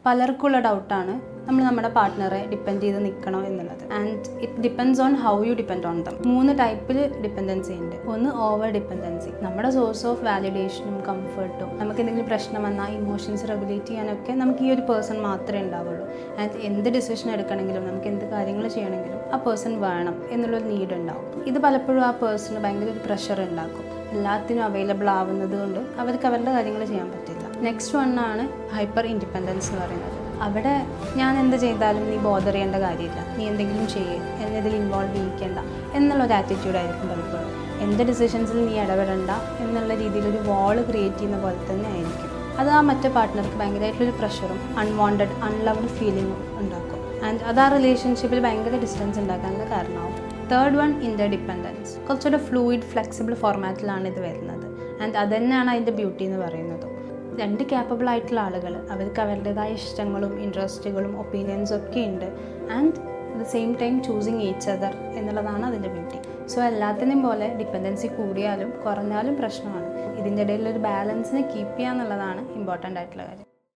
പലർക്കുള്ള ഡൗട്ടാണ് നമ്മുടെ പാർട്ട്ണറെ ഡിപ്പെൻഡ് ചെയ്ത് നിൽക്കണോ എന്നുള്ളത്. And it depends on how you depend on them. 3 ടൈപ്പിൽ ഡിപ്പെൻഡൻസി ഉണ്ട്. ഒന്ന് ഓവർ ഡിപ്പെൻഡൻസി, നമ്മുടെ സോഴ്സ് ഓഫ് വാലിഡേഷനും കംഫർട്ടും നമുക്ക് എന്തെങ്കിലും പ്രശ്നം വന്നാൽ ഇമോഷൻസ് റെഗുലേറ്റ് ചെയ്യാനൊക്കെ നമുക്ക് ഈ ഒരു പേഴ്സൺ മാത്രമേ ഉണ്ടാവുള്ളൂ. ആൻഡ് എന്ത് ഡിസിഷൻ എടുക്കണമെങ്കിലും നമുക്ക് എന്ത് കാര്യങ്ങൾ ചെയ്യണമെങ്കിലും ആ പേഴ്സൺ വേണം എന്നുള്ളൊരു നീഡ് ഉണ്ടാവും. ഇത് പലപ്പോഴും ആ പേഴ്സണ് ഭയങ്കര ഒരു പ്രഷർ ഉണ്ടാക്കും. എല്ലാത്തിനും അവൈലബിൾ ആവുന്നത് കൊണ്ട് അവർക്ക് അവരുടെ കാര്യങ്ങൾ ചെയ്യാൻ പറ്റില്ല. നെക്സ്റ്റ് വണ്ണാണ് ഹൈപ്പർ ഇൻഡിപെൻഡൻസ് എന്ന് പറയുന്നത്. അവിടെ ഞാൻ എന്ത് ചെയ്താലും നീ ബോദർ ചെയ്യേണ്ട കാര്യമില്ല, നീ എന്തെങ്കിലും ചെയ്യേ, എന്നതിൽ ഇൻവോൾവ് ചെയ്യിക്കേണ്ട എന്നുള്ളൊരു ആറ്റിറ്റ്യൂഡായിരിക്കും പലപ്പോഴും. എന്ത് ഡിസിഷൻസിൽ നീ ഇടപെടേണ്ട എന്നുള്ള രീതിയിലൊരു വാൾ ക്രിയേറ്റ് ചെയ്യുന്ന പോലെ തന്നെ ആയിരിക്കും. അത് ആ മറ്റേ പാർട്ട്ണർക്ക് ഭയങ്കരമായിട്ടുള്ളൊരു പ്രഷറും അൺവാണ്ടഡ് അൺലവ്ഡ് ഫീലിങ്ങും ഉണ്ടാക്കും. ആൻഡ് അത് ആ റിലേഷൻഷിപ്പിൽ ഭയങ്കര ഡിസ്റ്റൻസ് ഉണ്ടാക്കാനുള്ള കാരണമാവും. Third one, interdependence. കുറച്ചുകൂടെ ഫ്ലൂയിഡ് ഫ്ലെക്സിബിൾ ഫോർമാറ്റിലാണ് ഇത് വരുന്നത്. ആൻഡ് അത് തന്നെയാണ് അതിൻ്റെ ബ്യൂട്ടി എന്ന് പറയുന്നത്. 2 കേപ്പബിൾ ആയിട്ടുള്ള ആളുകൾ, അവർക്ക് അവരുടേതായ ഇഷ്ടങ്ങളും ഇൻട്രസ്റ്റുകളും ഒപ്പീനിയൻസും ഒക്കെ ഉണ്ട്. And at the same time choosing each other എന്നുള്ളതാണ് അതിൻ്റെ ബ്യൂട്ടി. സോ എല്ലാത്തിനും പോലെ ഡിപ്പെൻഡൻസി കൂടിയാലും കുറഞ്ഞാലും പ്രശ്നമാണ്. ഇതിൻ്റെ ഇടയിലൊരു ബാലൻസിനെ കീപ്പ് ചെയ്യുക എന്നുള്ളതാണ് ഇമ്പോർട്ടൻ്റ് ആയിട്ടുള്ള കാര്യം.